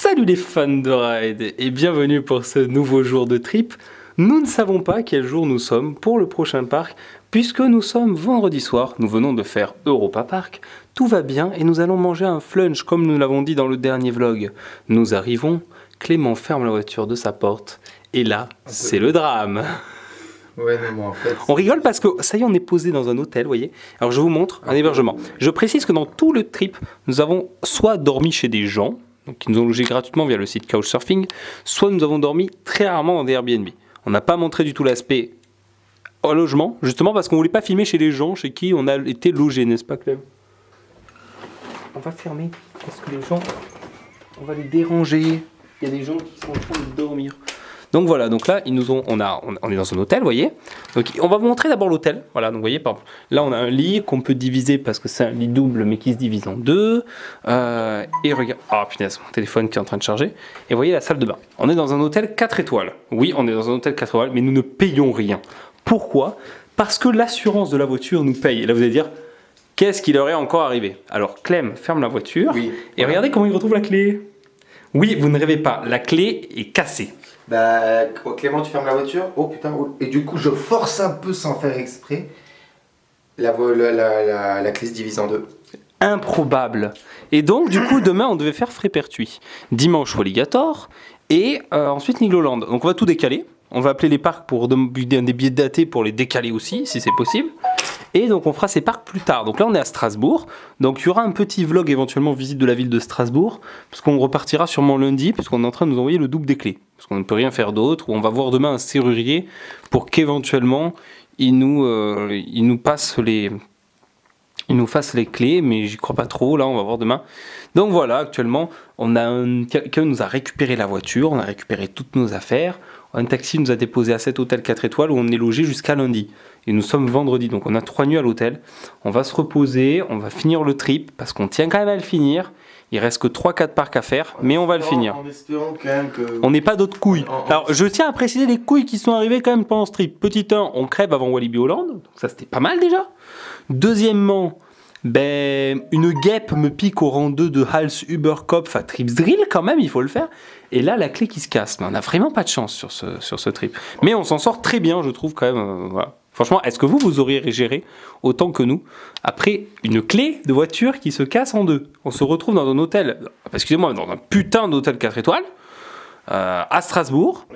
Salut les fans de ride et bienvenue pour ce nouveau jour de trip. Nous ne savons pas quel jour nous sommes pour le prochain parc puisque nous sommes vendredi soir, nous venons de faire Europa Park, tout va bien et nous allons manger un flunch comme nous l'avons dit dans le dernier vlog. Nous arrivons, Clément ferme la voiture de sa porte et là c'est le drame. Ouais, non, mais en fait... On rigole parce que ça y est, on est posé dans un hôtel, vous voyez. Alors je vous montre un hébergement. Je précise que dans tout le trip, nous avons soit dormi chez des gens, donc qui nous ont logés gratuitement via le site Couchsurfing, soit nous avons dormi très rarement dans des Airbnb. On n'a pas montré du tout l'aspect au logement, justement parce qu'on voulait pas filmer chez les gens chez qui on a été logé, n'est-ce pas Clem? On va fermer, parce que les gens, on va les déranger. Il y a des gens qui sont en train de dormir. Donc voilà, donc là, on est dans un hôtel, vous voyez. Donc on va vous montrer d'abord l'hôtel. Voilà, donc vous voyez, par exemple, là on a un lit qu'on peut diviser parce que c'est un lit double mais qui se divise en deux. Et regarde, ah punaise, mon téléphone qui est en train de charger. Et vous voyez la salle de bain. On est dans un hôtel 4 étoiles. Oui, on est dans un hôtel 4 étoiles, mais nous ne payons rien. Pourquoi? Parce que l'assurance de la voiture nous paye. Et là vous allez dire, qu'est-ce qui leur est encore arrivé? Alors Clem ferme la voiture et regardez comment il retrouve la clé. Oui, vous ne rêvez pas, la clé est cassée. Bah, Clément, tu fermes la voiture. Oh putain, et du coup, je force un peu sans faire exprès. La clé se divise en deux. Improbable. Et donc, du coup, demain, on devait faire Frépertuis. Dimanche, Walligator. Et ensuite, Nigloland. Donc, on va tout décaler. On va appeler les parcs pour des billets datés pour les décaler aussi, si c'est possible. Et donc, on fera ces parcs plus tard. Donc là, on est à Strasbourg. Donc, il y aura un petit vlog, éventuellement, visite de la ville de Strasbourg. Parce qu'on repartira sûrement lundi, puisqu'on est en train de nous envoyer le double des clés. Parce qu'on ne peut rien faire d'autre. Ou on va voir demain un serrurier pour qu'éventuellement, il nous fasse les clés. Mais j'y crois pas trop. Là, on va voir demain. Donc voilà, actuellement, quelqu'un nous a récupéré la voiture. On a récupéré toutes nos affaires. Un taxi nous a déposé à cet hôtel 4 étoiles où on est logé jusqu'à lundi. Et nous sommes vendredi, donc on a 3 nuits à l'hôtel. On va se reposer, on va finir le trip, parce qu'on tient quand même à le finir. Il reste que 3-4 parcs à faire, mais on va le finir. En espérant quand même que... On n'est pas d'autres couilles. Alors, je tiens à préciser les couilles qui sont arrivées quand même pendant ce trip. Petit 1, on crève avant Walibi Holland, donc ça c'était pas mal déjà. Deuxièmement, une guêpe me pique au rang 2 de Hals Überkopf à Trips Drill quand même, il faut le faire. Et là, la clé qui se casse. Mais on n'a vraiment pas de chance sur ce trip. Mais on s'en sort très bien, je trouve quand même. Voilà. Franchement, est-ce que vous auriez géré autant que nous après une clé de voiture qui se casse en deux? On se retrouve dans un hôtel, excusez-moi, dans un putain d'hôtel 4 étoiles à Strasbourg,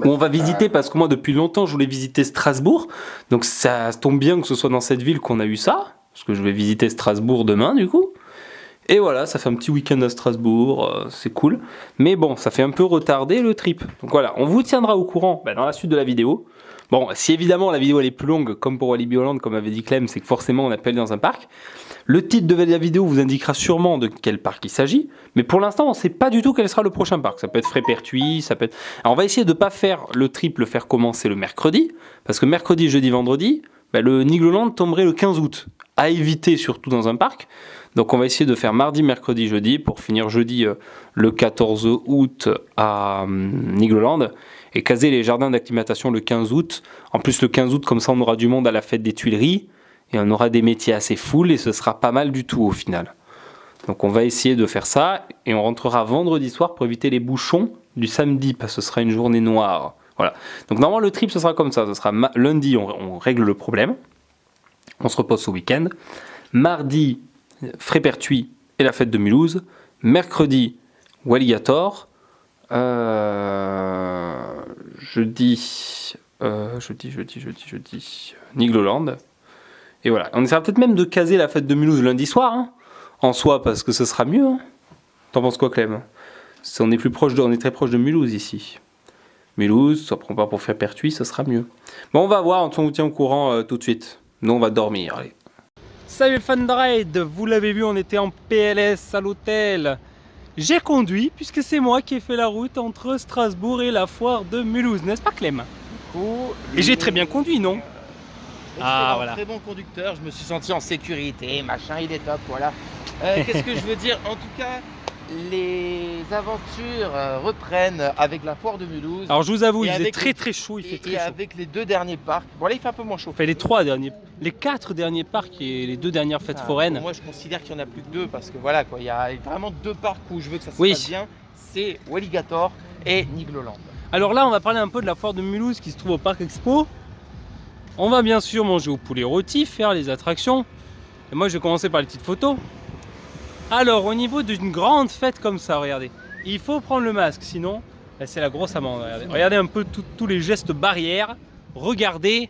où on va visiter, parce que moi depuis longtemps je voulais visiter Strasbourg, donc ça tombe bien que ce soit dans cette ville qu'on a eu ça, parce que je vais visiter Strasbourg demain du coup. Et voilà, ça fait un petit week-end à Strasbourg, c'est cool. Mais bon, ça fait un peu retarder le trip. Donc voilà, on vous tiendra au courant dans la suite de la vidéo. Bon, si évidemment la vidéo elle est plus longue, comme pour Walibi Holland, comme avait dit Clem, c'est que forcément on appelle dans un parc. Le titre de la vidéo vous indiquera sûrement de quel parc il s'agit. Mais pour l'instant, on ne sait pas du tout quel sera le prochain parc. Ça peut être Frépertuis, ça peut être... Alors on va essayer de ne pas faire le trip, le faire commencer le mercredi. Parce que mercredi, jeudi, vendredi, le Nigloland tomberait le 15 août. À éviter surtout dans un parc. Donc on va essayer de faire mardi, mercredi, jeudi pour finir jeudi le 14 août à Nigloland et caser les jardins d'acclimatation le 15 août. En plus le 15 août, comme ça on aura du monde à la fête des Tuileries et on aura des métiers assez full et ce sera pas mal du tout au final. Donc on va essayer de faire ça et on rentrera vendredi soir pour éviter les bouchons du samedi parce que ce sera une journée noire. Voilà. Donc normalement le trip ce sera comme ça, ce sera lundi on règle le problème. On se repose ce week-end. Mardi, Frépertuis et la fête de Mulhouse. Mercredi, Walligator. Jeudi, Nigloland. Et voilà. On essaiera peut-être même de caser la fête de Mulhouse lundi soir. Hein, en soi, parce que ce sera mieux. Hein. T'en penses quoi, Clem? On est très proche de Mulhouse ici. Mulhouse, ça prend pas pour Frépertuis, ça sera mieux. Bon, on va voir, on vous tient au courant tout de suite. Nous on va dormir, allez. Salut les fans de ride, vous l'avez vu, on était en PLS à l'hôtel. J'ai conduit puisque c'est moi qui ai fait la route entre Strasbourg et la foire de Mulhouse, n'est-ce pas Clem? Et j'ai très bien conduit, non? Voilà. Très bon conducteur, je me suis senti en sécurité, machin, il est top, voilà. Qu'est-ce que je veux dire? En tout cas, les aventures reprennent avec la foire de Mulhouse. Alors je vous avoue, il faisait très chaud, il fait très chaud. Et avec les 2 derniers parcs. Bon là il fait un peu moins chaud. Enfin les 3 derniers. les 4 derniers parcs et les 2 dernières fêtes Ah, foraines. Moi, je considère qu'il n'y en a plus que 2 parce que voilà, quoi, il y a vraiment 2 parcs où je veux que ça se Oui. passe bien. C'est Walligator et Nigloland. Alors là, on va parler un peu de la foire de Mulhouse qui se trouve au Parc Expo. On va bien sûr manger au poulet rôti, faire les attractions. Et moi, je vais commencer par les petites photos. Alors, au niveau d'une grande fête comme ça, regardez, il faut prendre le masque, sinon, là, c'est la grosse amende. Regardez, regardez un peu tous les gestes barrières. Regardez,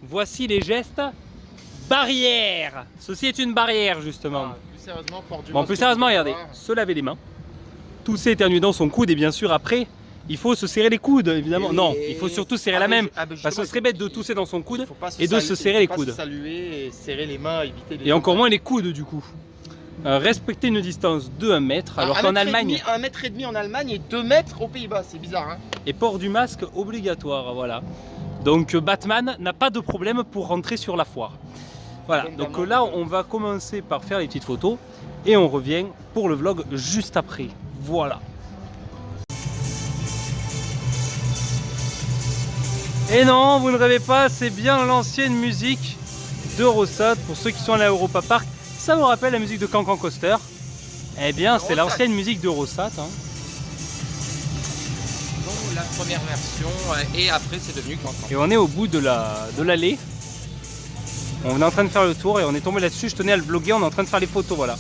voici les gestes barrières. Ceci est une barrière, justement. Ah, plus sérieusement, porte du Bon, masque plus sérieusement, regardez, obligatoire. se laver les mains, tousser, éternuer dans son coude, et bien sûr, après, il faut se serrer les coudes, évidemment. Et- Non, il faut surtout serrer la même. Parce que ce justement, serait bête de tousser dans son coude il faut pas et de se serrer les faut pas coudes. se saluer et serrer les mains, éviter les Et encore moins les coudes, du coup. Respecter une distance de 1 mètre, alors qu'en Allemagne, 1,5 m en Allemagne et 2 mètres aux Pays-Bas, c'est bizarre, hein. et port du masque obligatoire, voilà. Donc Batman n'a pas de problème pour rentrer sur la foire. Voilà, donc là on va commencer par faire les petites photos et on revient pour le vlog juste après. Voilà. Et non, vous ne rêvez pas, c'est bien l'ancienne musique d'Eurosat. Pour ceux qui sont allés à Europa Park, ça vous rappelle la musique de Cancan Coaster. Eh bien, c'est Eurosat. l'ancienne musique d'Eurosat. Hein. Donc la première version et après c'est devenu Cancan. Et on est au bout de l'allée. On est en train de faire le tour et on est tombé là-dessus. Je tenais à le vlogger, on est en train de faire les photos, voilà.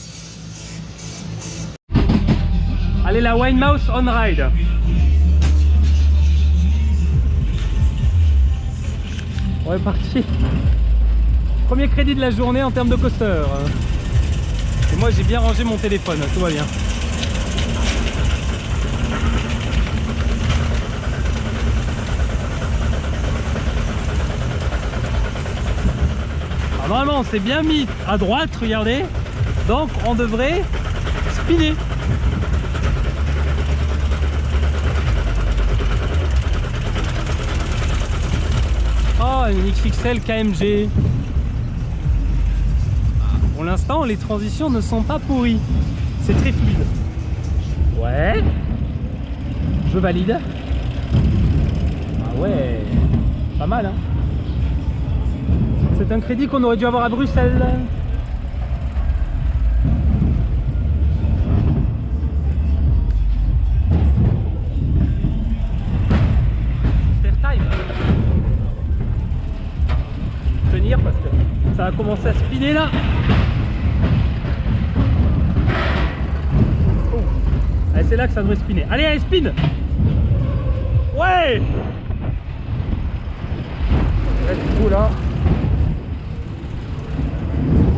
Allez, la Wine Mouse on ride. On est parti. Premier crédit de la journée en termes de coaster. Et moi j'ai bien rangé mon téléphone, tout va bien. Alors, normalement on s'est bien mis à droite, regardez. Donc on devrait spinner. Oh, une XXL KMG. Pour l'instant, les transitions ne sont pas pourries. C'est très fluide. Ouais. Je valide. Ah ouais. Pas mal, hein. C'est un crédit qu'on aurait dû avoir à Bruxelles. Fair time. Tenir parce que ça a commencé à spinner là. Oh. Allez, c'est là que ça devrait spinner. Allez, allez, spin. Ouais. Reste du coup là.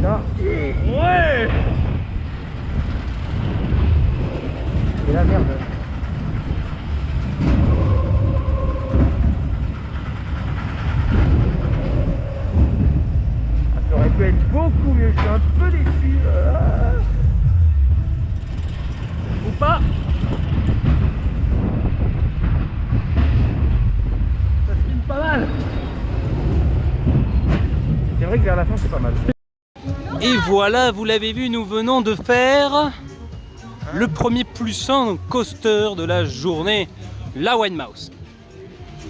Là. Ouais. Et la merde. Ça aurait pu être beaucoup mieux, je suis un peu déçu. Ou pas. Ça spin pas mal. C'est vrai que vers la fin c'est pas mal. Et voilà, vous l'avez vu, nous venons de faire le premier +1 coaster de la journée, la Wine Mouse.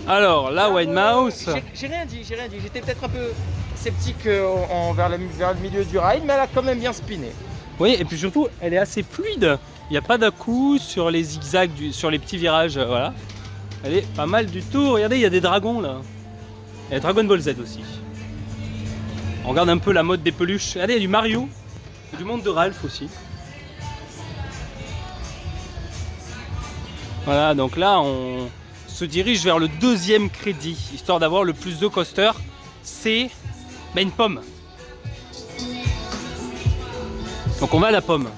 Alors, la Wine Mouse... J'ai rien dit, j'étais peut-être un peu sceptique vers le milieu du ride, mais elle a quand même bien spiné. Oui, et puis surtout, elle est assez fluide. Il n'y a pas d'à-coup sur les zigzags, sur les petits virages, voilà. Elle est pas mal du tout. Regardez, il y a des dragons là. Il y a Dragon Ball Z aussi. On regarde un peu la mode des peluches. Regardez, il y a du Mario. Et du monde de Ralph aussi. Voilà, donc là, on se dirige vers le deuxième crédit, histoire d'avoir le plus de coasters. C'est une pomme. Donc on va à la pomme.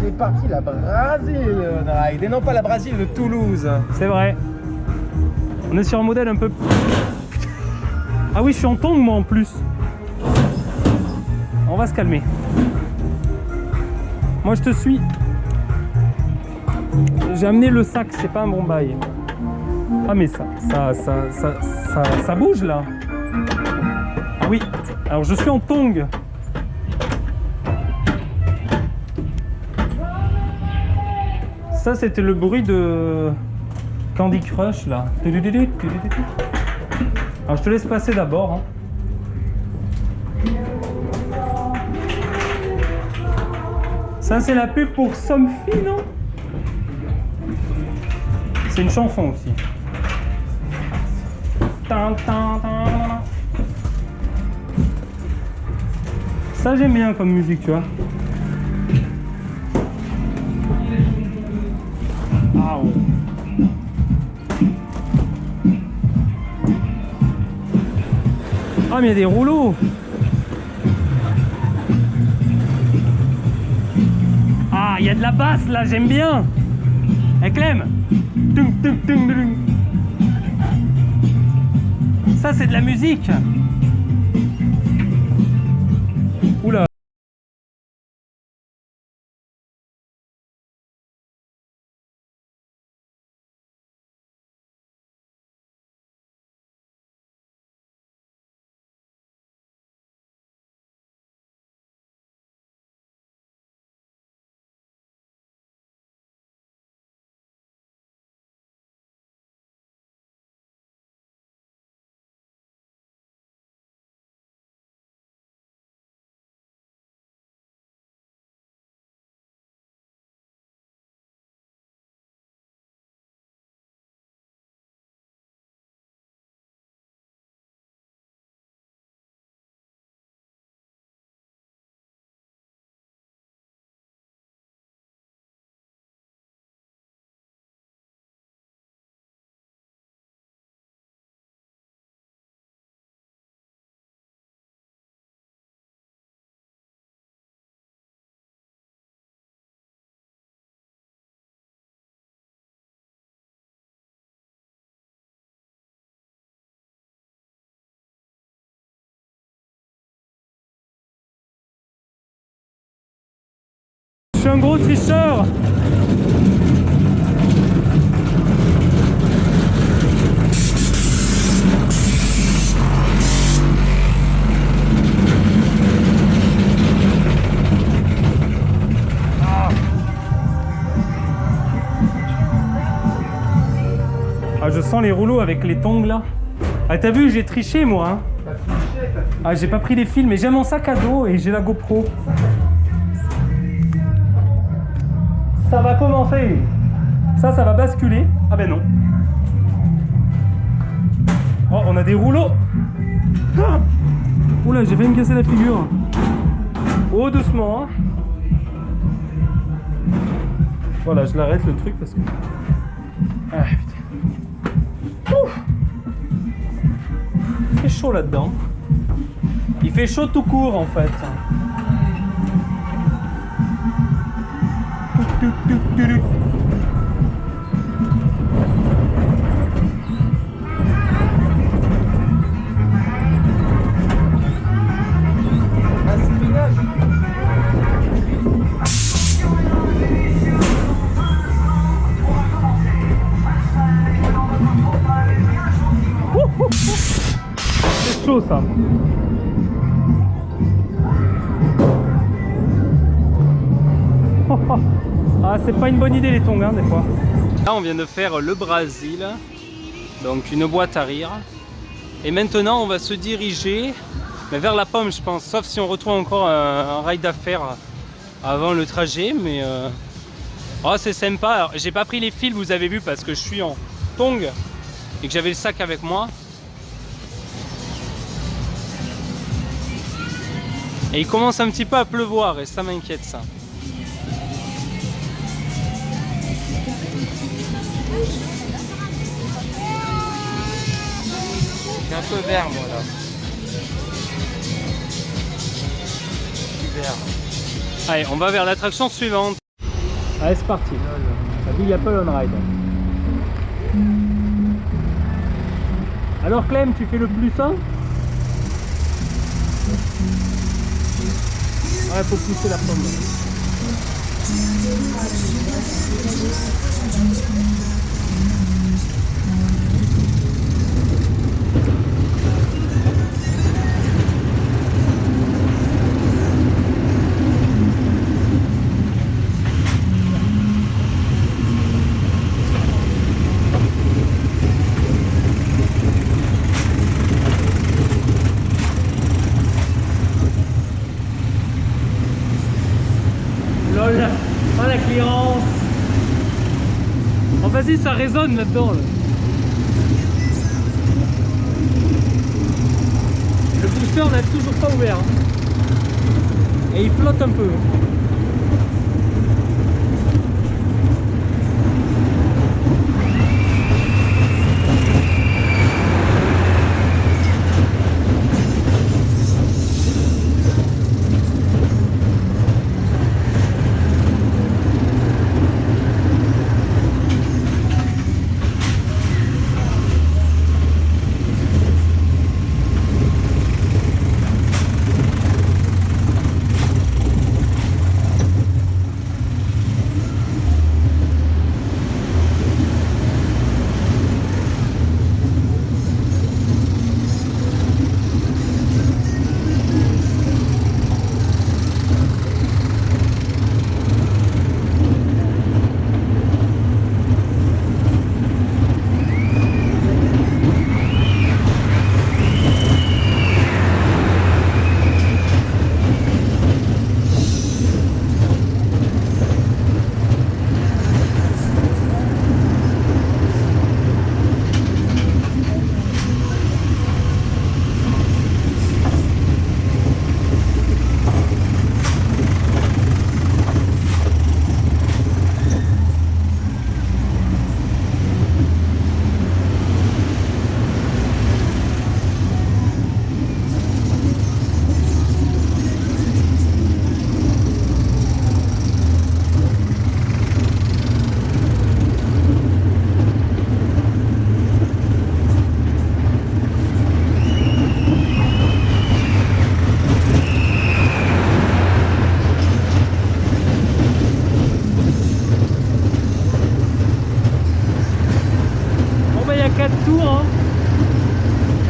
C'est parti la Brésil ride, et non pas la Brésil de Toulouse. C'est vrai. On est sur un modèle un peu... Ah oui, je suis en tongue moi en plus. On va se calmer. Moi je te suis. J'ai amené le sac, c'est pas un bon bail. Ah mais ça bouge là. Ah oui, alors je suis en tongue. Ça c'était le bruit de Candy Crush là. Alors je te laisse passer d'abord. Hein. Ça, c'est la pub pour Somfy, non? C'est une chanson aussi. Ça, j'aime bien comme musique, tu vois. Ah ouais. Ah, mais il y a des rouleaux. Ah, il y a de la basse là, j'aime bien. Eh Clem. Ça, c'est de la musique. Oula. Je suis un gros tricheur. Ah, je sens les rouleaux avec les tongs là. Ah, t'as vu, j'ai triché moi. Hein. Ah, j'ai pas pris les fils, mais j'ai mon sac à dos et j'ai la GoPro. Ça va commencer. Ça va basculer. Ah ben non. Oh, on a des rouleaux. Ah, oula, j'ai failli me casser la figure. Oh, doucement. Hein. Voilà, je l'arrête le truc parce que... Ah putain. Ouf. Il fait chaud là-dedans. Il fait chaud tout court en fait. C'est chaud ça. Ah, c'est pas une bonne idée les tongs hein, des fois. Là on vient de faire le Brésil, donc une boîte à rire. Et maintenant on va se diriger vers la pomme je pense, sauf si on retrouve encore un ride à faire avant le trajet. Mais oh, c'est sympa. Alors, j'ai pas pris les fils, vous avez vu, parce que je suis en tongs et que j'avais le sac avec moi. Et il commence un petit peu à pleuvoir et ça m'inquiète ça. C'est un peu vert moi là. Vert. Allez, on va vers l'attraction suivante. Allez, c'est parti. La Big Apple on Ride. Alors Clem, tu fais le plus 1? Ouais, faut pousser la pomme. Lol. la clearance. Oh vas-y, ça résonne là-dedans. Là. Le booster n'a toujours pas ouvert. Hein. Et il flotte un peu.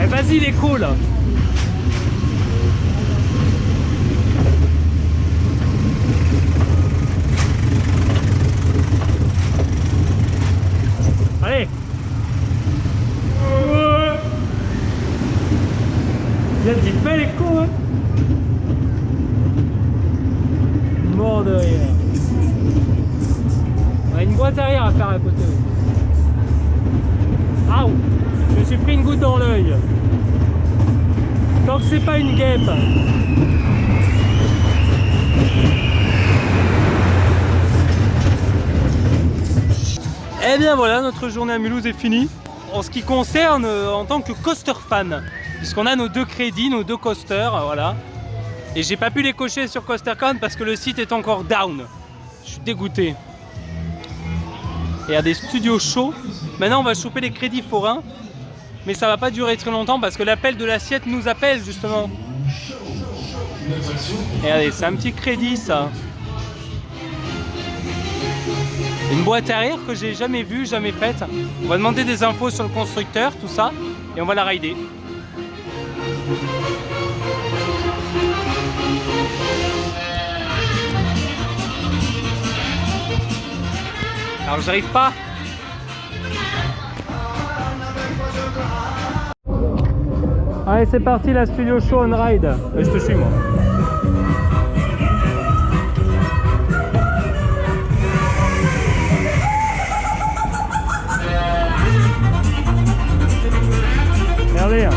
Vas-y l'écho là. Allez. Il y a du bel écho hein. Mort de rire. On a une boîte arrière à faire à côté. Aouh. Je me suis pris une goutte dans l'œil. Tant que c'est pas une guêpe. Et bien voilà, notre journée à Mulhouse est finie. En ce qui concerne en tant que coaster fan, puisqu'on a nos 2 crédits, nos 2 coasters, voilà. Et j'ai pas pu les cocher sur CoasterCon parce que le site est encore down. Je suis dégoûté. Et il y a des studios chauds. Maintenant on va choper les crédits forains. Mais ça va pas durer très longtemps parce que l'appel de l'assiette nous appelle justement. Et regardez, c'est un petit crédit ça. Une boîte arrière que j'ai jamais vue, jamais faite. On va demander des infos sur le constructeur, tout ça, et on va la rider. Alors j'arrive pas. Allez c'est parti la Studio Show on ride. Je te suis moi. Regardez.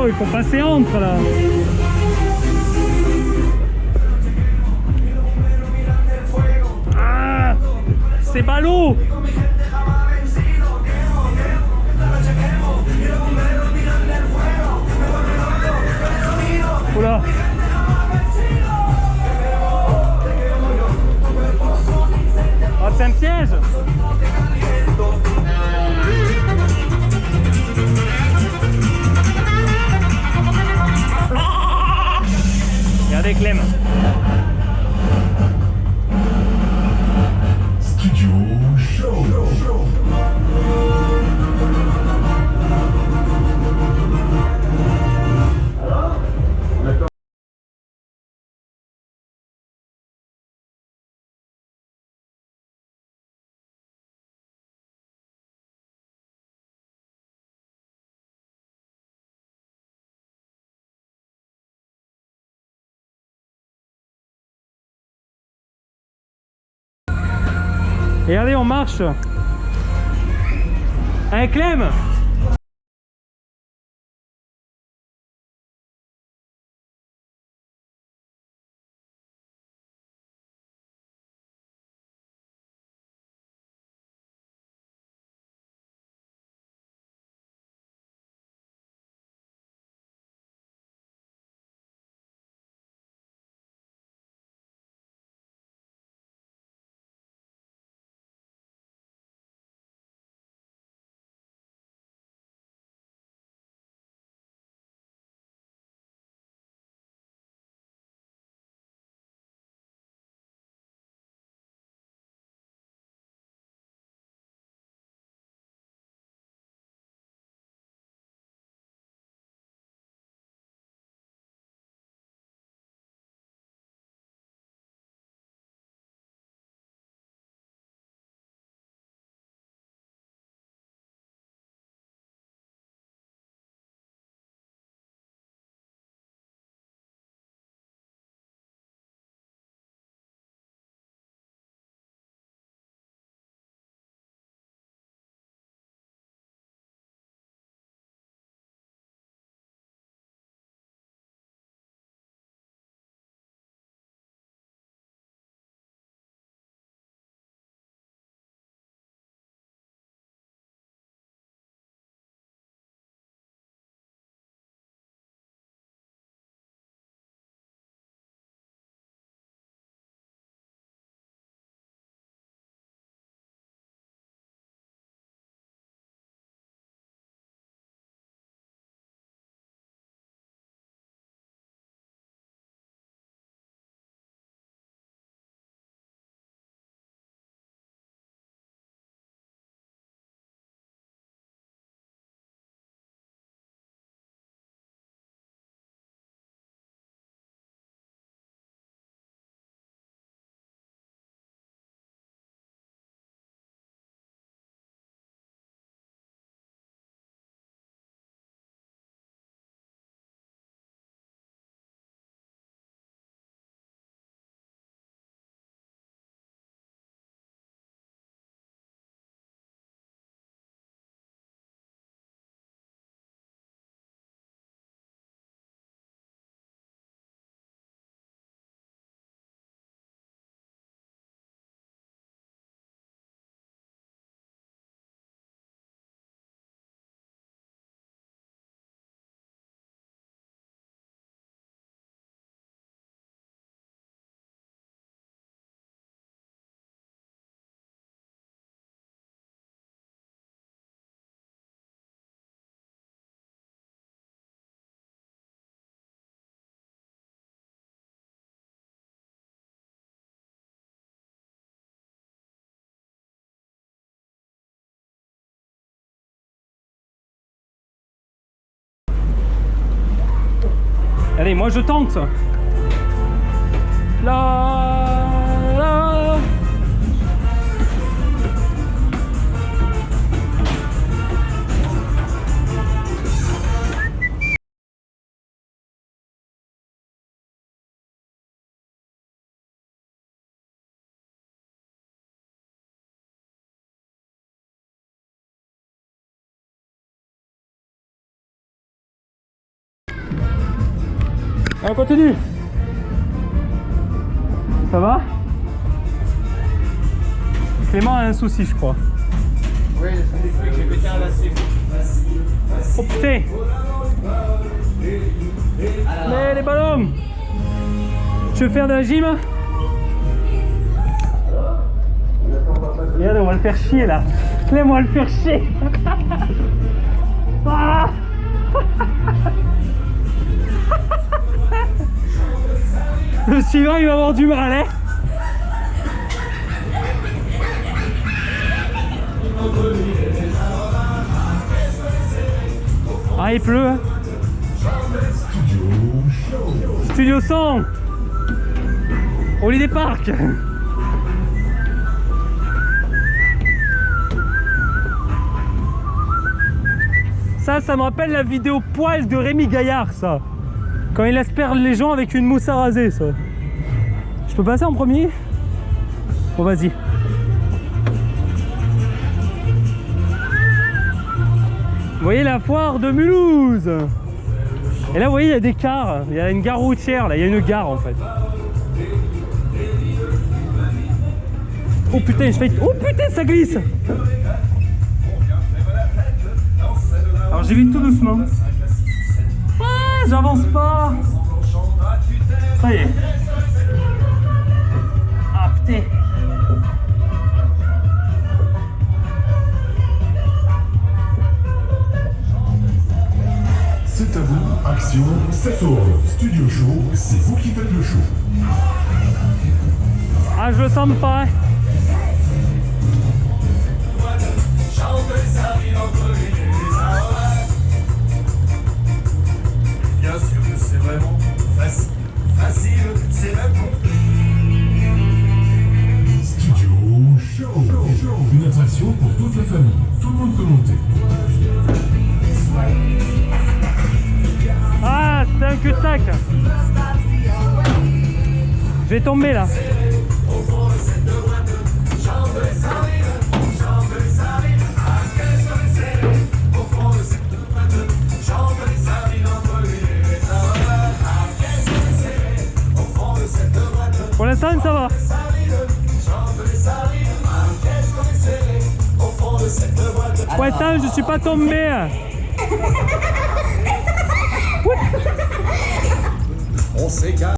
Il faut passer entre là. Ah, c'est ballot. Oula. Oh, c'est un piège. Regardez Clem. Et allez, on marche. Hein, Clem? Allez, moi je tente. Là, là. On continue. Ça va? Clément a un souci, je crois. Oui, j'ai pété un lacet. Oh putain! Mais les ballons! Tu veux faire de la gym? Regarde, on va le faire chier là. Clem, on va le faire chier. Ah. Le suivant, il va avoir du mal, hein. Ah, il pleut, hein. Studio 100 Holiday Park. Ça me rappelle la vidéo poil de Rémi Gaillard, ça. Quand il asperge les gens avec une mousse à raser, ça. Je peux passer en premier? Bon, vas-y. Vous voyez la foire de Mulhouse. Et là vous voyez il y a des cars, il y a une gare routière là, il y a une gare en fait. Oh putain, oh putain ça glisse. Alors j'y vais tout doucement. Ah, j'avance pas. Ça y est. Ah putain. C'est à vous, action, ça tourne. Studio Show, c'est vous qui faites le show. Ah, je le sens pas. Bien sûr que c'est vraiment facile, c'est même bon. Studio Show, une attraction pour toute la famille. Tout le monde peut monter. Ah, c'est un cul-de-sac. Je vais tomber là. Pour l'instant, ça va. Pour l'instant, je suis pas tombé. On s'égare.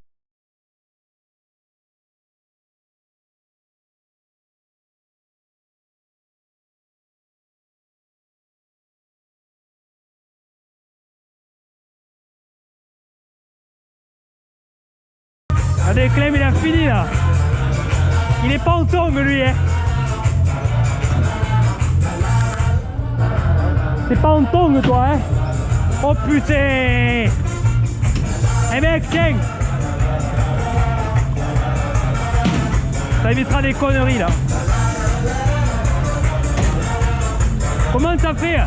Allez, Clem, il a fini là. Il est pas en tongue lui, hein. T'es pas en tongue toi, hein. Oh putain. Eh mec, tiens. Ça évitera des conneries là. Comment ça fait?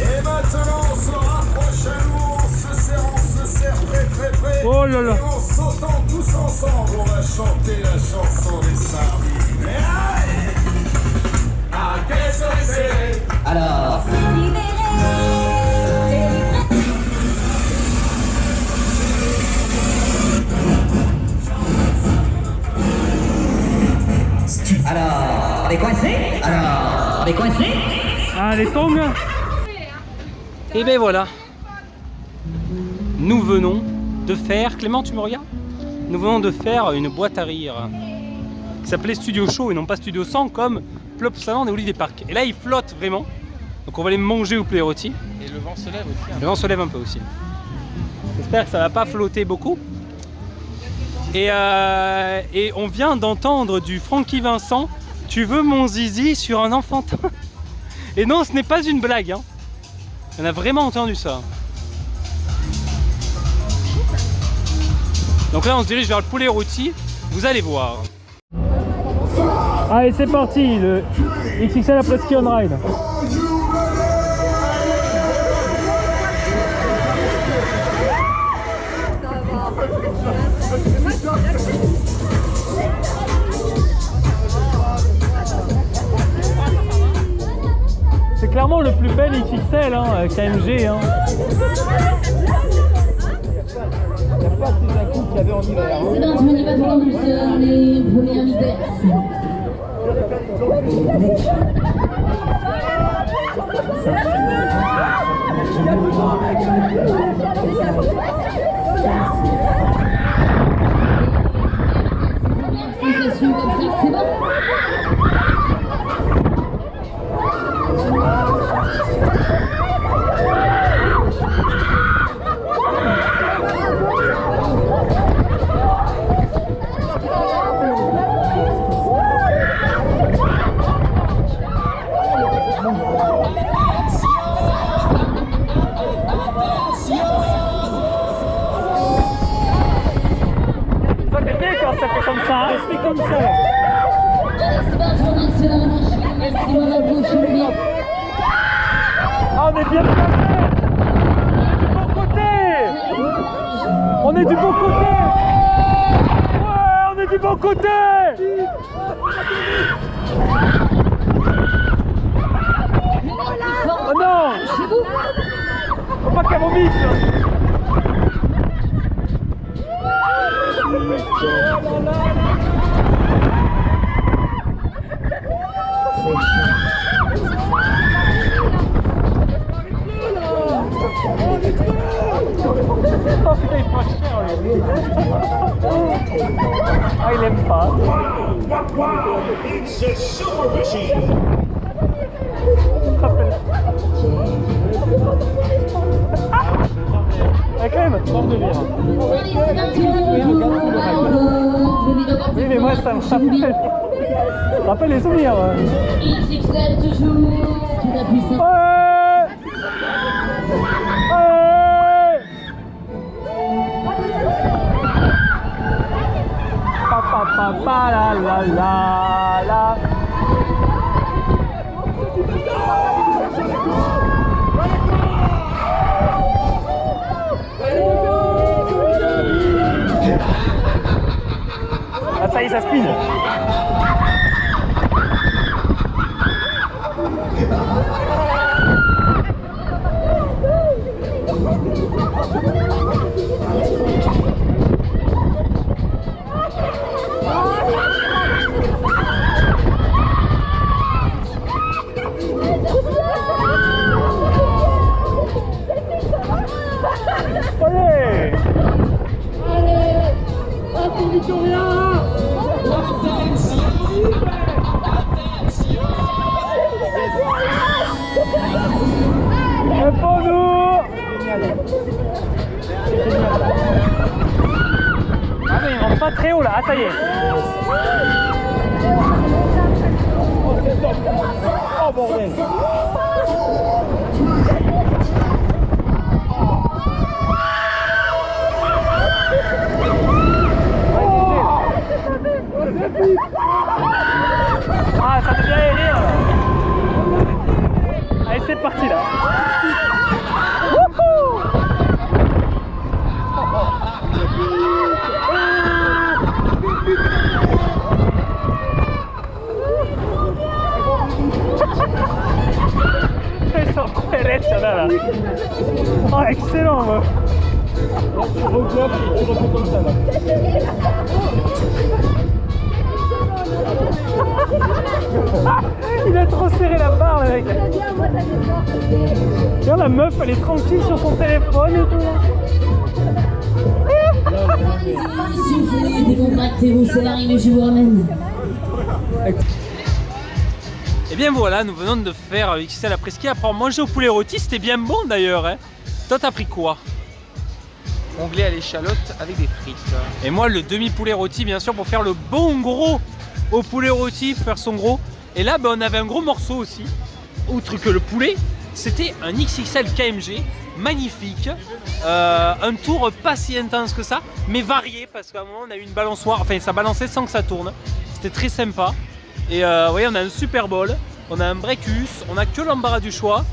Et maintenant on se rapproche à nous, on se serre très. Oh là là. Et en sautant tous ensemble, on va chanter la chanson des sardines. Et allez, à qu'est-ce que c'est? Alors, on est coincé? Alors, on est coincé? Ah, les tongs. Et ben voilà. Nous venons de faire... Clément, tu me regardes? Nous venons de faire une boîte à rire qui s'appelait Studio Show et non pas Studio 100 comme Plopsaland et Holiday Park. Et là, il flotte vraiment. Donc on va les manger au poulet rôti. Et le vent se lève aussi. Le vent se lève un peu aussi. J'espère que ça va pas flotter beaucoup. Et on vient d'entendre du Francky Vincent. Tu veux mon zizi sur un enfantin? Et non, ce n'est pas une blague, hein. On a vraiment entendu ça. Donc là, on se dirige vers le poulet rôti. Vous allez voir. Allez, c'est parti, le XXL après Ski on Ride. C'est clairement le plus bel XXL, hein, KMG. Hein. C'est bon, on y va pour douceur, les premières vitesses. Sensation comme ça, c'est bon. Ça fait comme ça, restez comme ça. Ah, on est bien placé. On est du bon côté. Ouais, on est du bon côté. Faut pas qu'elle vomisse. Oh putain, il prend cher lui. Ah, il aime pas. It's a super machine. Ah, quand même, mort de rire. Oui, mais moi ça me rappelle les souvenirs. XXL toujours, tout la puissance. Pa la la la la. Ah ça y est, ça spin. Ah mais il rentre pas très haut là, ah ça y est. Oh bordel. Ah ça devient aérien là. Allez c'est parti là. Là. Oh excellent meuf. Là tu recloques et tu refais comme ça là. Il a trop serré la barre le mec. Regarde la meuf elle est tranquille sur son téléphone et tout. Soufflez, décontractez-vous, c'est l'arrivée, je vous ramène. Et bien voilà, nous venons de faire XXL après-ski après avoir mangé au poulet rôti, c'était bien bon d'ailleurs. Hein. Toi t'as pris quoi? Onglet à l'échalote avec des frites. Et moi le demi-poulet rôti bien sûr pour faire le bon gros au poulet rôti, pour faire son gros. Et là ben, on avait un gros morceau aussi. Outre que le poulet, c'était un XXL KMG, magnifique. Un tour pas si intense que ça, mais varié parce qu'à un moment on a eu une balançoire, enfin ça balançait sans que ça tourne. C'était très sympa. Et vous voyez, on a un Super Bowl, on a un Brecus, on a que l'embarras du choix.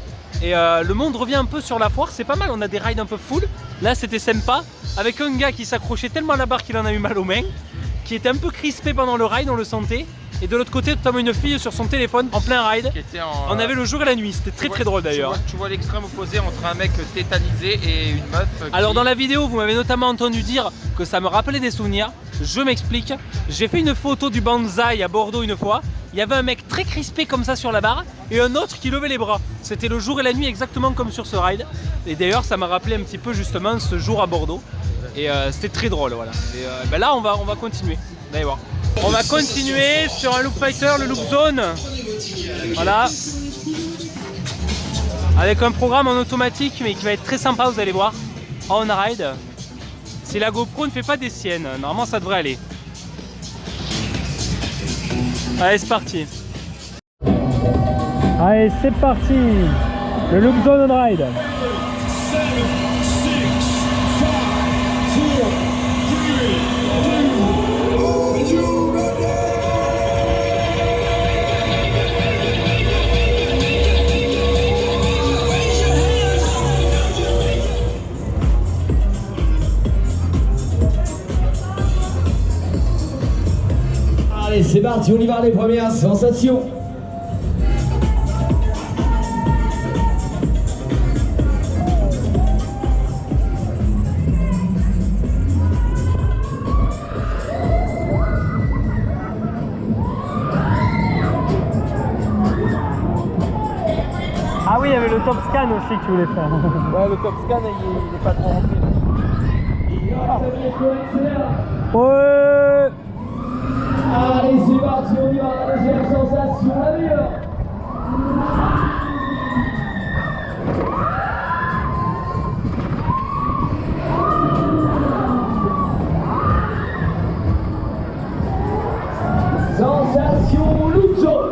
Et le monde revient un peu sur la foire, c'est pas mal, on a des rides un peu full. Là c'était sympa, avec un gars qui s'accrochait tellement à la barre qu'il en a eu mal aux mains, qui était un peu crispé pendant le ride, on le sentait. Et de l'autre côté, notamment une fille sur son téléphone en plein ride. On avait le jour et la nuit, c'était très très drôle d'ailleurs. Tu vois l'extrême opposé entre un mec tétanisé et une meuf. Alors dans la vidéo, vous m'avez notamment entendu dire que ça me rappelait des souvenirs. Je m'explique. J'ai fait une photo du Banzai à Bordeaux une fois. Il y avait un mec très crispé comme ça sur la barre et un autre qui levait les bras. C'était le jour et la nuit exactement comme sur ce ride. Et d'ailleurs, ça m'a rappelé un petit peu justement ce jour à Bordeaux. Et c'était très drôle, voilà. Et ben là, on va continuer. Vous allez voir. On va continuer sur un loop fighter, le loop zone. Voilà. Avec un programme en automatique, mais qui va être très sympa, vous allez voir. On ride. Si la GoPro ne fait pas des siennes, normalement ça devrait aller. Allez, c'est parti. Allez, c'est parti. Le loop zone on ride. Allez, c'est parti, on y va, les premières sensations. top scan aussi que tu voulais faire. Ouais, le top scan, il est pas trop rempli. Ouais. Allez, c'est parti, on y va, la deuxième sensation, la meilleure. Sensation loop zone.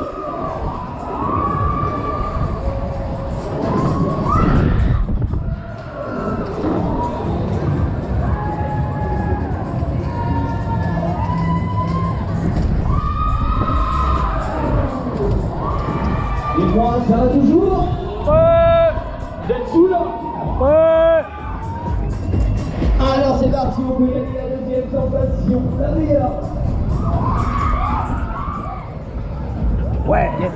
Les points, ça va toujours. Ouais. Vous êtes sous là. Ouais. Alors c'est parti, on peut gagner la deuxième sensation, la meilleure. Ouais, yes.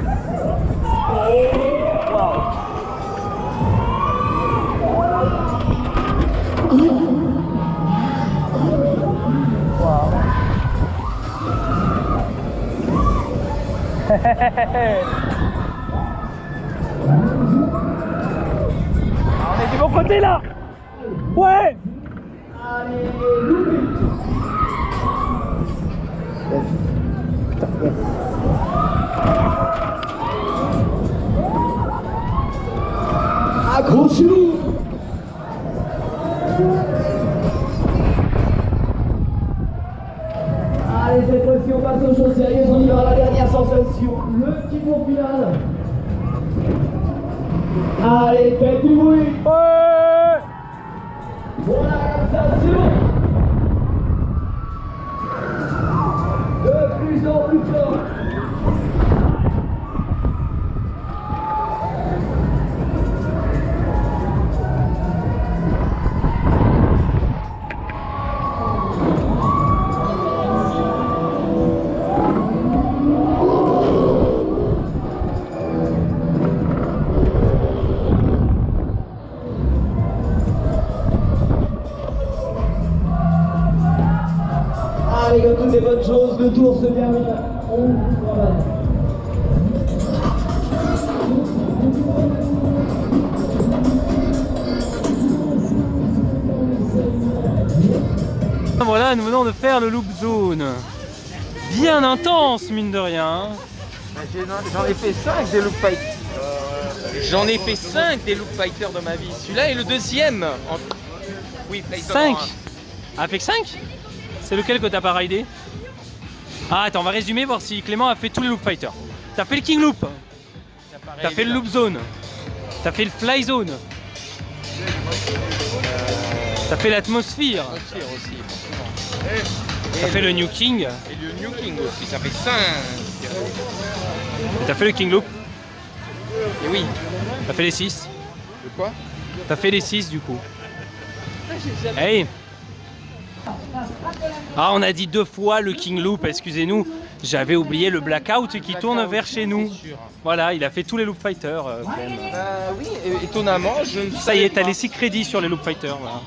On est du bon côté là. Ouais. Allez, loupé. Accrochez-vous. Allez, cette fois-ci on passe aux choses sérieuses, on y va à la dernière sensation, le petit tour final. Allez, faites du bruit. Ouais. Voilà la sensation. De plus en plus fort. Allez, comme toutes les bonnes choses, le tour se termine. On vous travaille. Voilà, nous venons de faire le loop zone. Bien intense, mine de rien. J'en ai fait 5 des loop fighters. J'en ai fait 5 des loop fighters de ma vie. Celui-là est le deuxième. Oui, Flighter 5. 1. Ah, fait que 5? C'est lequel que t'as pas raidé? Ah, attends, on va résumer, voir si Clément a fait tous les loop fighters. T'as fait le king loop. T'as fait le loop zone. T'as fait le fly zone. T'as fait l'atmosphère. Aussi, forcément. T'as fait le New King. Et le New King aussi, ça fait 5. Et t'as fait le King Loop. Et oui. T'as fait les 6. De quoi? T'as fait les 6 du coup. Hey. Ah, on a dit 2 fois le King Loop, excusez-nous. J'avais oublié le Blackout qui tourne vers chez nous. Voilà, il a fait tous les Loop Fighters. Oui, étonnamment, je ne Ça y est, savais t'as pas. les 6 crédits sur les Loop Fighters. Voilà.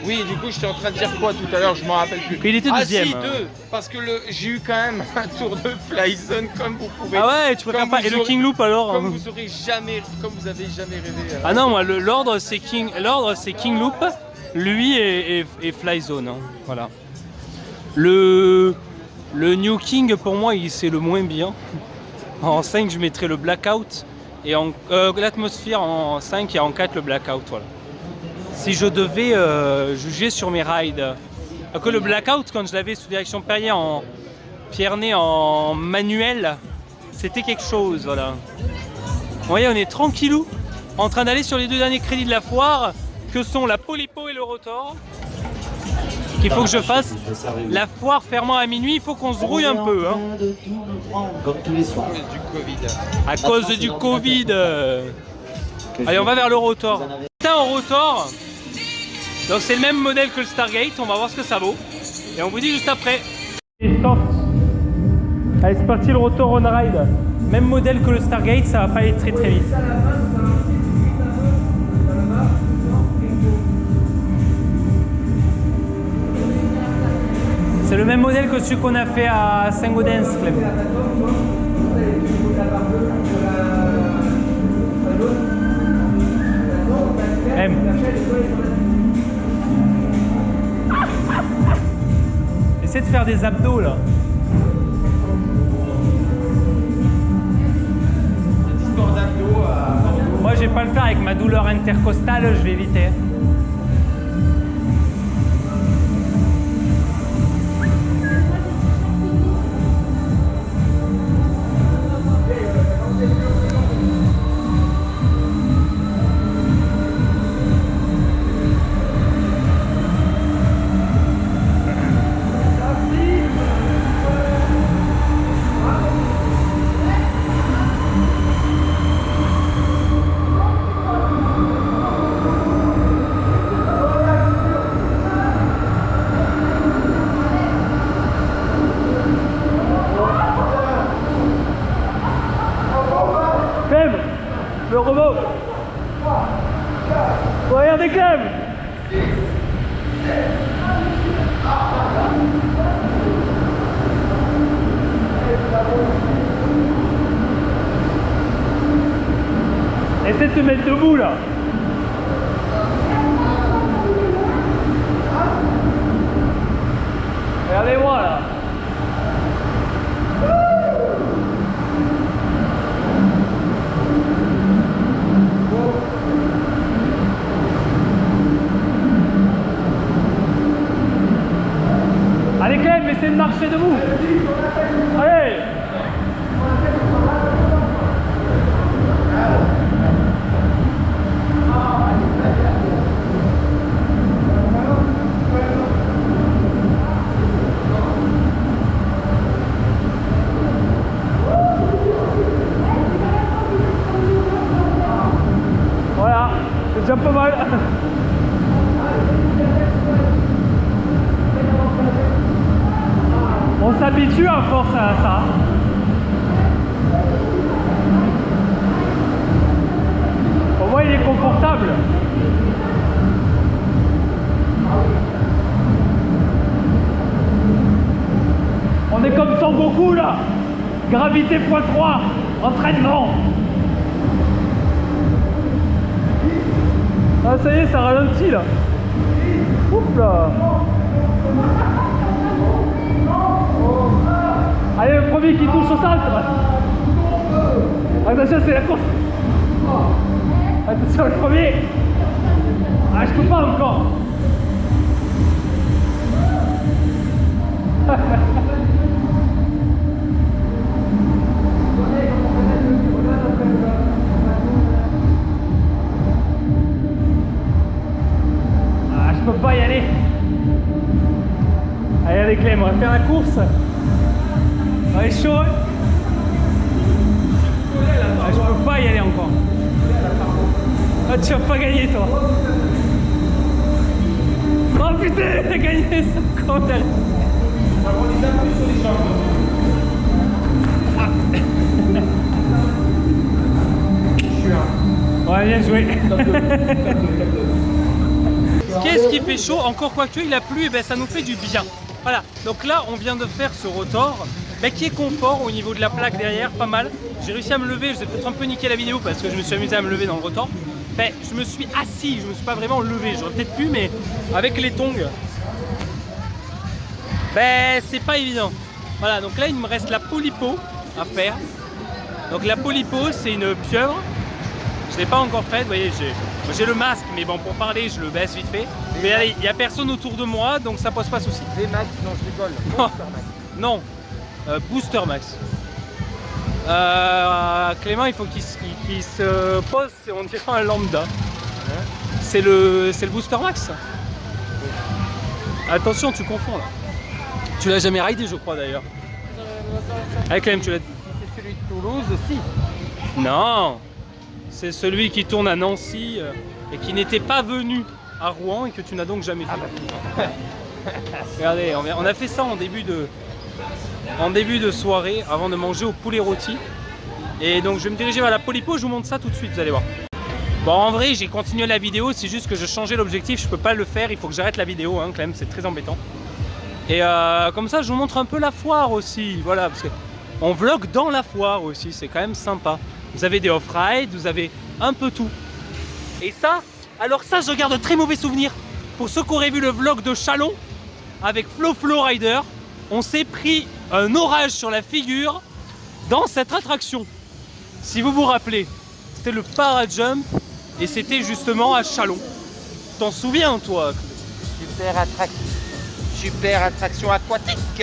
Oui, du coup, j'étais en train de dire quoi tout à l'heure, je m'en rappelle plus. Il était deuxième. Ah si, 2, parce que j'ai eu quand même un tour de Flyzone comme vous pouvez. Ah ouais, tu préfères Comme pas. vous Et le aurez- King Loop alors? Comme vous aurez jamais, comme vous avez jamais rêvé. Ah non, moi l'ordre c'est King Loop, lui et Fly Zone. Hein. Voilà. Le New King pour moi c'est le moins bien. En 5 je mettrais le Blackout et en l'atmosphère en 5 et en 4 le Blackout. Voilà. Si je devais juger sur mes rides, que le Blackout quand je l'avais sous direction Perrier en Pierné en manuel, c'était quelque chose. Voilà. Vous voyez, on est tranquillou en train d'aller sur les 2 derniers crédits de la foire que sont la Polypo et le Rotor. Qu'il faut que je fasse. La foire fermant à minuit, il faut qu'on se rouille un peu. Hein. Comme tous les soirs. Du Covid. À cause du Covid. Allez, on va vers le Rotor. C'est un Rotor. Donc c'est le même modèle que le Stargate. On va voir ce que ça vaut. Et on vous dit juste après. Allez, c'est parti le Rotor on ride. Même modèle que le Stargate, ça va pas aller très vite. C'est le même modèle que celui qu'on a fait à Saint-Gaudens, Clem. M. Essaie de faire des abdos là. Moi je vais pas le faire avec ma douleur intercostale, je vais éviter. Le robot. Regardez Clem. Essaie de te mettre debout là. Regardez-moi là. Allez Clem, essaie de marcher debout. Allez. Voilà, c'est déjà pas mal. On s'habitue à force à ça. Au moins il est confortable. On est comme Son Goku là. Gravité x3. Entraînement. Ah ça y est, ça ralentit là. Oups là. Allez, le premier qui touche au centre. Attention, c'est la course. Attention, le premier. Ah, je peux pas encore. Ah, je peux pas y aller. Allez, allez Clem, on va faire la course. Ah, il est chaud, hein. Ah, je peux pas y aller encore. Ah, tu vas pas gagner toi. Oh putain, t'as gagné ça. Comment t'as... Ouais, bien joué. Qu'est-ce qui fait chaud? Encore quoique il a plu, et ben ça nous fait du bien. Voilà, donc là on vient de faire ce rotor qui est confort au niveau de la plaque derrière, pas mal. J'ai réussi à me lever, je vais peut-être un peu niquer la vidéo parce que je me suis amusé à me lever dans le rotor. Je me suis assis, je me suis pas vraiment levé, j'aurais peut-être pu, mais avec les tongs, c'est pas évident. Voilà, donc là il me reste la polypo à faire. Donc la polypo c'est une pieuvre, je l'ai pas encore faite, vous voyez, j'ai le masque, mais bon pour parler je le baisse vite fait. Mais allez, il n'y a personne autour de moi, donc ça pose pas souci. Des Max, non je rigole. Booster Max. Non, Booster Max. Clément, il faut qu'il se pose, on dirait un lambda. C'est le Booster Max. Attention, tu confonds là. Tu l'as jamais ridé, je crois d'ailleurs. Allez Clem, tu l'as... C'est celui de Toulouse aussi. Non, c'est celui qui tourne à Nancy et qui n'était pas venu à Rouen et que tu n'as donc jamais fait. Regardez, on a fait ça en début de soirée avant de manger au poulet rôti. Et donc je vais me diriger vers la polypo, je vous montre ça tout de suite, vous allez voir. Bon, en vrai, j'ai continué la vidéo, c'est juste que je changeais l'objectif, je peux pas le faire, il faut que j'arrête la vidéo, hein, quand même, c'est très embêtant. Et comme ça, je vous montre un peu la foire aussi, voilà, parce que on vlog dans la foire aussi, c'est quand même sympa. Vous avez des off-ride, vous avez un peu tout. Et ça, Alors ça, je garde de très mauvais souvenirs. Pour ceux qui auraient vu le vlog de Chalon, avec Flo Rider, on s'est pris un orage sur la figure dans cette attraction. Si vous vous rappelez, c'était le Parajump et c'était justement à Chalon. T'en souviens, toi? Super attraction aquatique.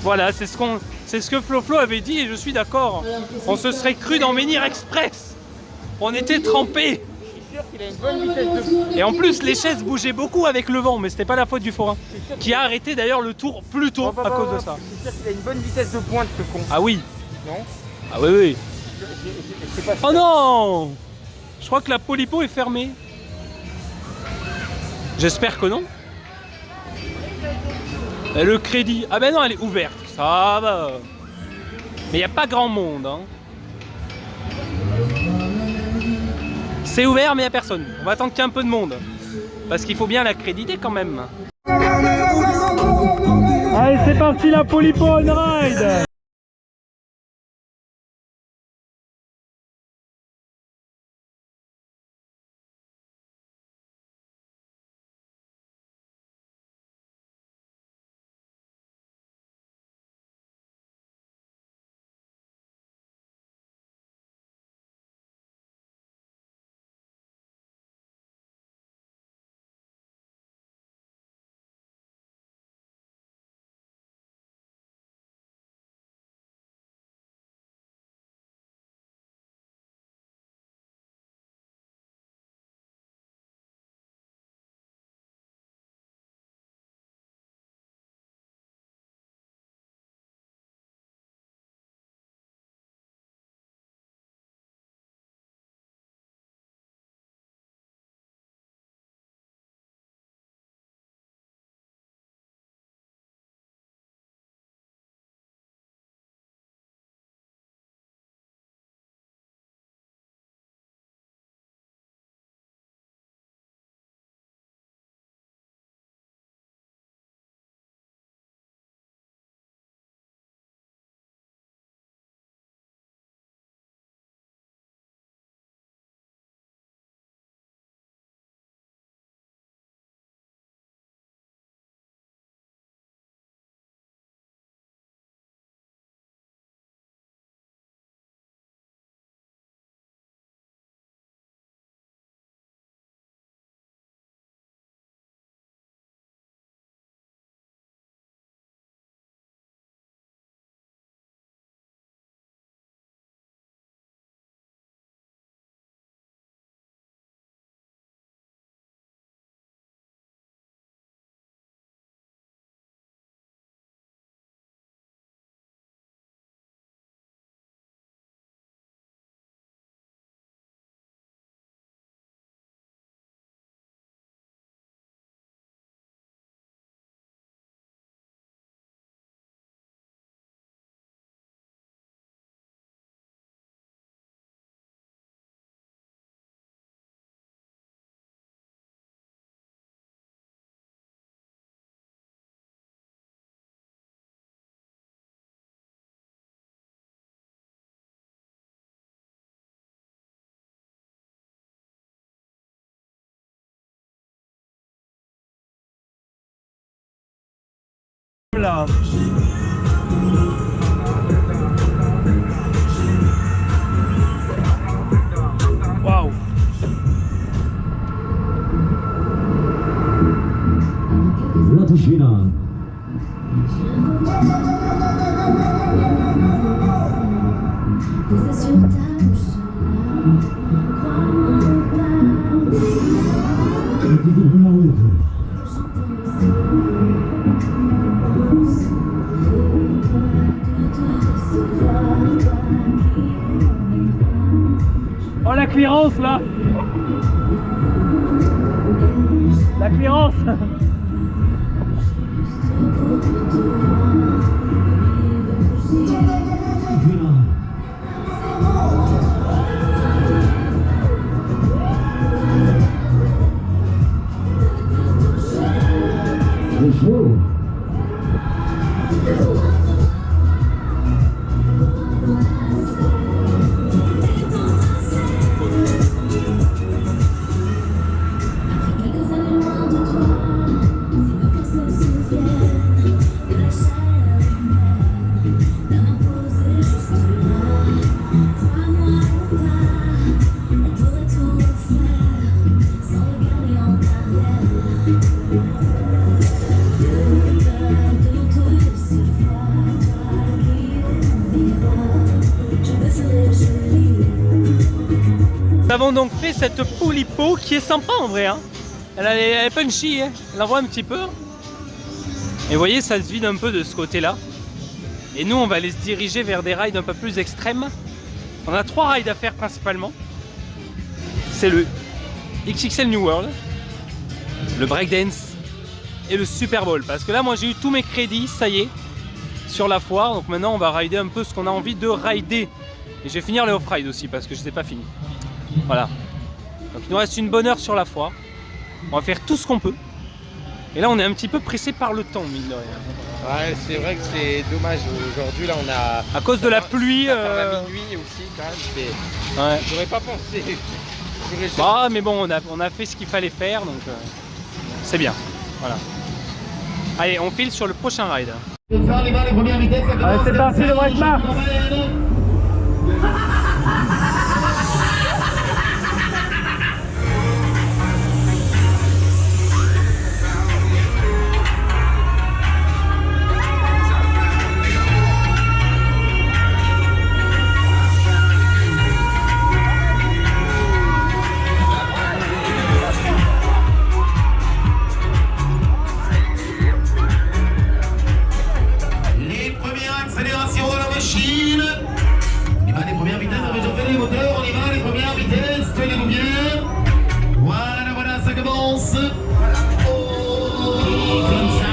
Voilà, c'est ce que Flo avait dit et je suis d'accord. On se serait cru dans Menhir Express. On était trempés. Je suis sûr qu'il a une bonne vitesse de... Et en plus, les chaises bougeaient beaucoup avec le vent, mais c'était pas la faute du forain. Qui a arrêté d'ailleurs le tour plus tôt à cause de ça. Je suis sûr qu'il a une bonne vitesse de pointe, ce con. Ah oui. Non? Ah oui, oui. C'est pas Oh non! Je crois que la Polypo est fermée. J'espère que non. Et le crédit. Ah ben non, elle est ouverte. Ça va. Mais il n'y a pas grand monde. Hein. C'est ouvert, mais il n'y a personne. On va attendre qu'il y ait un peu de monde. Parce qu'il faut bien l'accréditer quand même. Allez, c'est parti, la Polypo on ride! Là. Waouh. Latouchina. Oh la clearance là. La clearance. avons donc fait cette Poulipo qui est sympa en vrai. Hein. Elle est punchy, hein. Elle envoie un petit peu. Et vous voyez, ça se vide un peu de ce côté-là. Et nous, on va aller se diriger vers des rides un peu plus extrêmes. On a 3 rides à faire principalement. C'est le XXL New World, le breakdance et le Super Bowl. Parce que là, moi, j'ai eu tous mes crédits, ça y est, sur la foire. Donc maintenant, on va rider un peu ce qu'on a envie de rider. Et je vais finir les off-rides aussi parce que je ne les ai pas finis. Voilà. Donc il nous reste une bonne heure sur la foire. On va faire tout ce qu'on peut. Et là, on est un petit peu pressé par le temps, mine de rien. Ouais, c'est vrai que c'est dommage. Aujourd'hui, là, on a... À cause de la pluie... Ça ferme à minuit aussi, quand même. Ouais. J'aurais pas pensé. Bah, mais bon, on a fait ce qu'il fallait faire, donc c'est bien. Voilà. Allez, on file sur le prochain ride. Allez, c'est parti, le breakmark. les premières accélérations de la machine. On y va, les premières vitesses, on fait les moteurs, on y va, les premières vitesses, tenez-vous bien. Voilà, voilà, ça commence. Oh, comme ça.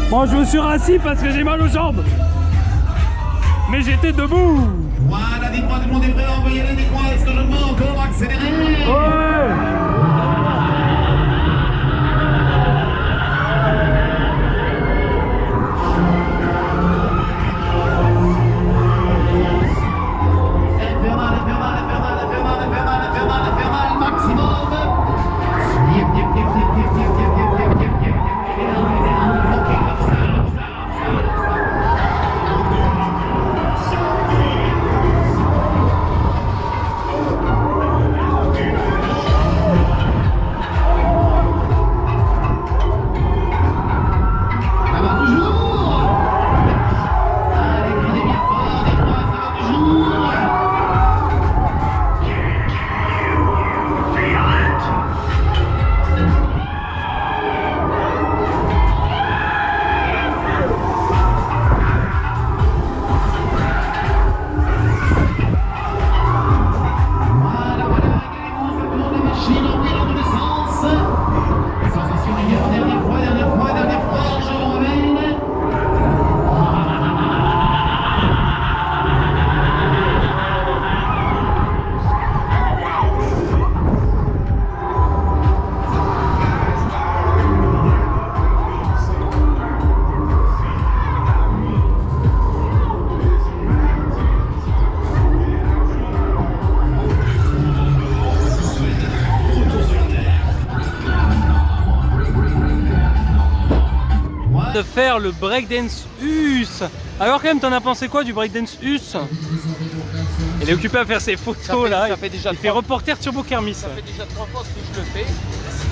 Bon, je me suis rassis parce que j'ai mal aux jambes. Mais j'étais debout. Voilà, dites-moi, tout le monde est prêt à envoyer les dites-moi, est-ce que je peux encore accélérer? Ouais. Infernal, maximum. Ok, comme ça. de faire le breakdance US. Alors quand même, t'en as pensé quoi du breakdance US? Il est occupé à faire ses photos là. Ça fait déjà il fait reporter Turbo Kermis. Ça fait déjà 3 fois que je le fais,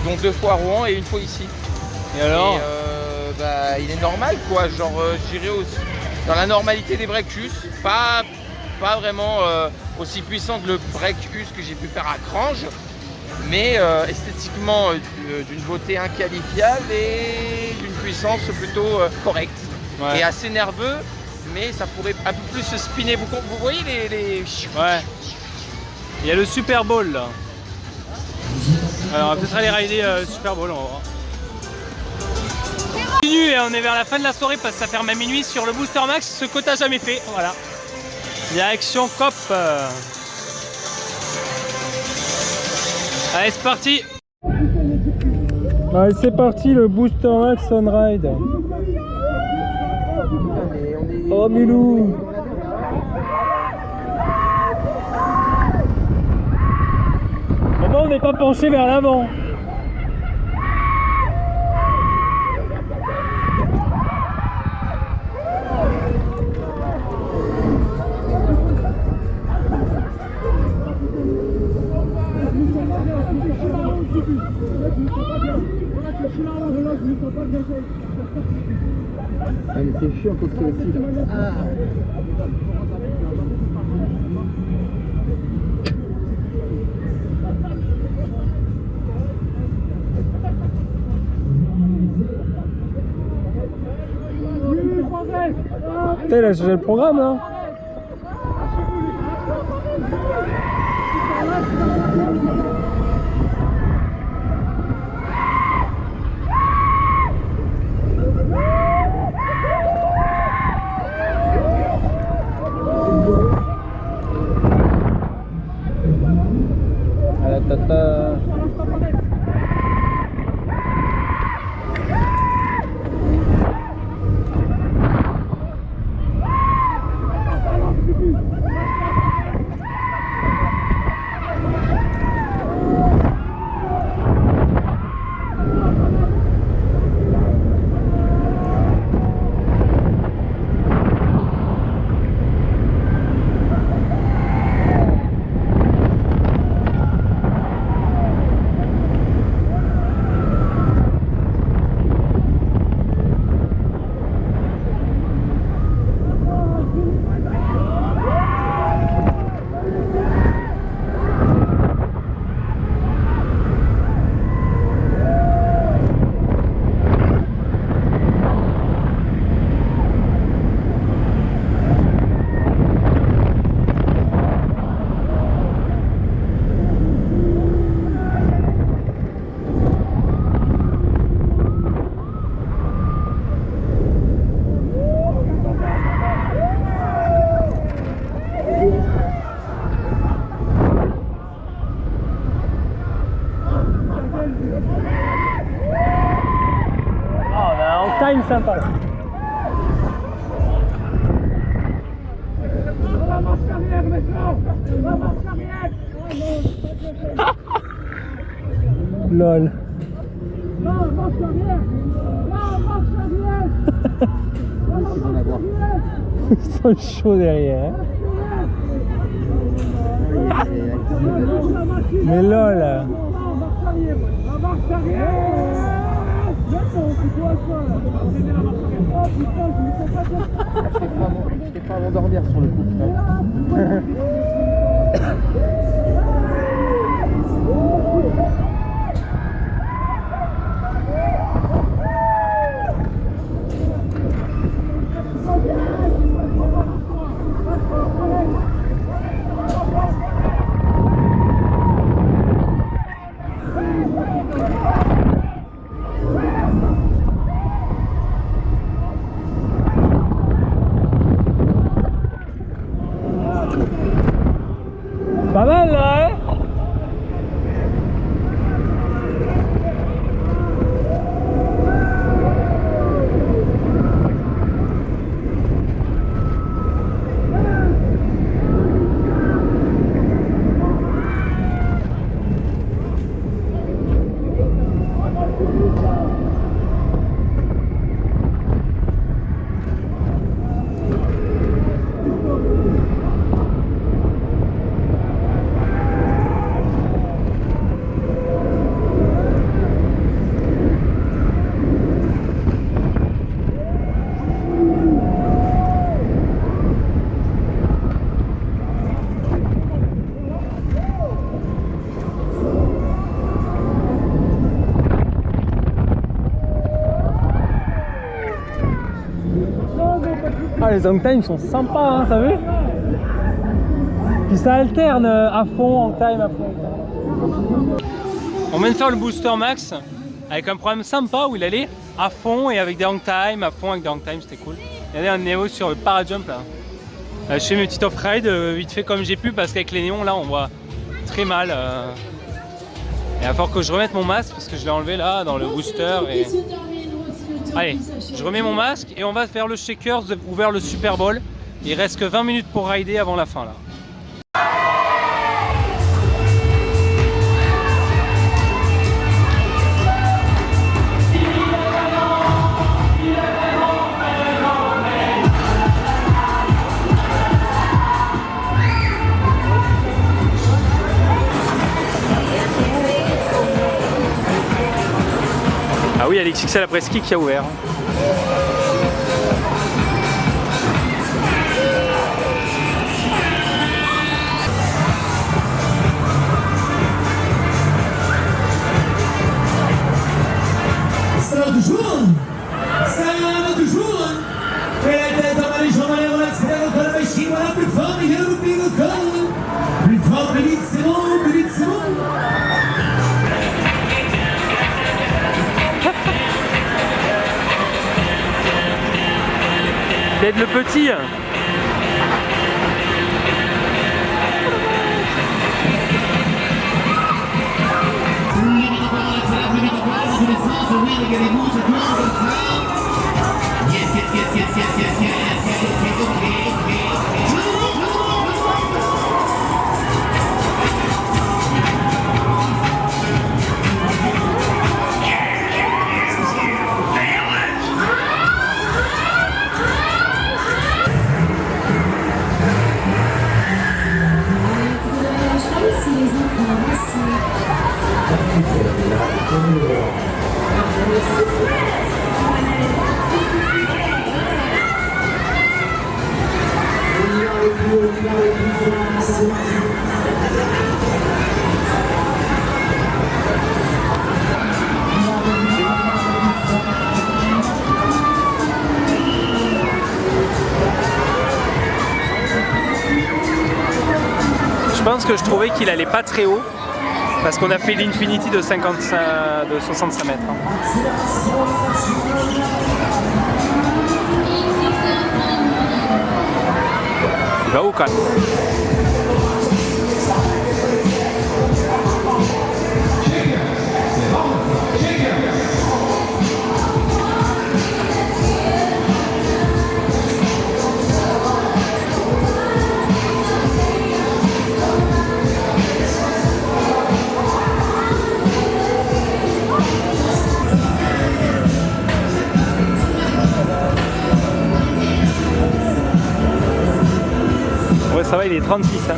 donc 2 fois à Rouen et 1 fois ici. Et alors? Et il est normal quoi, genre je dirais aussi dans la normalité des breaks US, pas vraiment aussi puissant que le break US que j'ai pu faire à Crange, mais esthétiquement d'une beauté inqualifiable et d'une puissance plutôt correcte. Ouais. Et assez nerveux, mais ça pourrait un peu plus se spinner. Vous voyez les... Ouais. Il y a le Super Bowl là. Alors on va peut-être aller rider Super Bowl, on va voir. On continue et on est vers la fin de la soirée parce que ça ferme à minuit sur le Booster Max, ce que t'as jamais fait. Voilà. Direction COP. Allez, c'est parti. Allez, c'est parti, le Booster Max on ride. Oh Milou. Comment on n'est pas penché vers l'avant? C'est chiant comme ça aussi là. Putain, il a changé le programme là. Time sympa. Lol. Ils sont chauds derrière. Hein. Mais lol. Je t'ai pas m'endormir sur le coup. Pas Ah, les hang time sont sympas, hein, t'as vu? Puis ça alterne à fond, hang time, à fond. On vient de faire le booster max avec un programme sympa où il allait à fond et avec des hang time, à fond avec des hang time, c'était cool. Il y avait un néo sur le parajump là. Je fais mes petites off-ride vite fait comme j'ai pu parce qu'avec les néons là on voit très mal. Et il va falloir que je remette mon masque parce que je l'ai enlevé là dans le booster. Et... Allez, je remets mon masque et on va faire le Shakers ou vers le Super Bowl. Il reste que 20 minutes pour rider avant la fin là. Ah oui, Alexixel après ski qui a ouvert. Ça va toujours. Fais la tête en bas, les jambes en l'air, on accélère encore la machine, voilà, plus fort, il y a le plus de corps. Plus fort, plus vite, c'est bon, plus vite, c'est bon. D'être le petit. Je pense que je trouvais qu'il allait pas très haut parce qu'on a fait l'Infinity de 65 mètres. Il va haut quand même. Ouais, ça va, il est 36. Hein.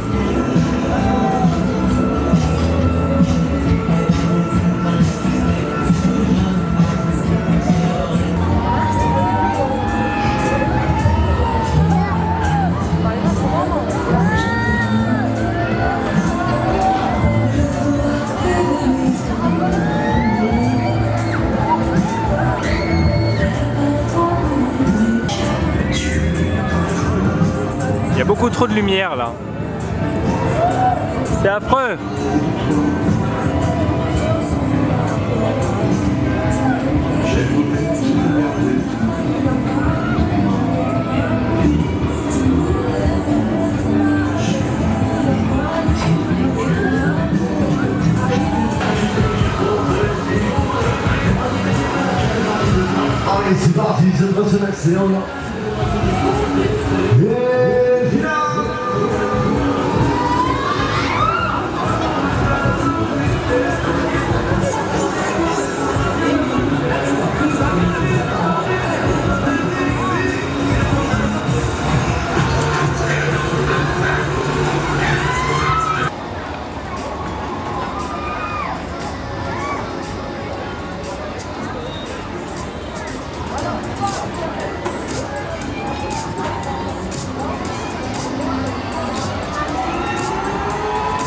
Il y a beaucoup trop de lumière là. C'est affreux. Allez, c'est parti, c'est pas son accès, on a...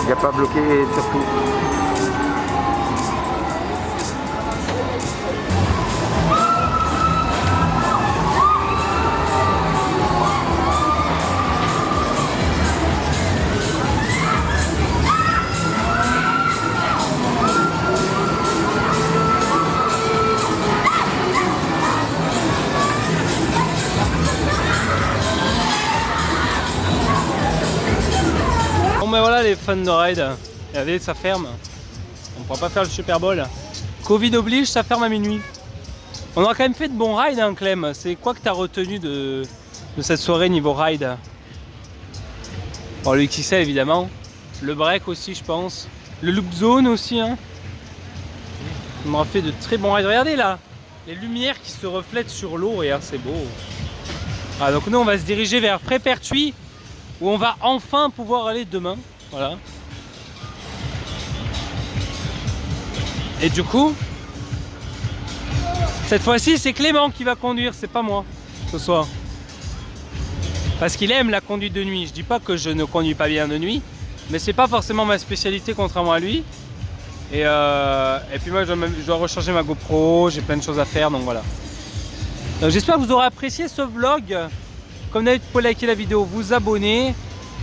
Il n'y a pas bloqué surtout. fan de ride. Regardez, ça ferme. On pourra pas faire le Super Bowl. Covid oblige, ça ferme à minuit. On aura quand même fait de bons rides, hein, Clem. C'est quoi que tu as retenu de cette soirée niveau ride? Bon, le XXL évidemment. Le break aussi, je pense. Le loop zone aussi. Hein. On aura fait de très bons rides. Regardez là, les lumières qui se reflètent sur l'eau. Regarde, c'est beau. Ah, donc nous, on va se diriger vers Frépertuis, où on va enfin pouvoir aller demain. Voilà. Et du coup, cette fois-ci, c'est Clément qui va conduire, c'est pas moi, ce soir. Parce qu'il aime la conduite de nuit. Je dis pas que je ne conduis pas bien de nuit, mais c'est pas forcément ma spécialité, contrairement à lui. Et puis moi, je dois recharger ma GoPro, j'ai plein de choses à faire, donc voilà. Donc j'espère que vous aurez apprécié ce vlog. Comme d'habitude, vous pouvez liker la vidéo, vous abonner.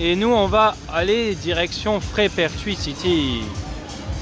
Et nous, on va aller direction Frépertuis City.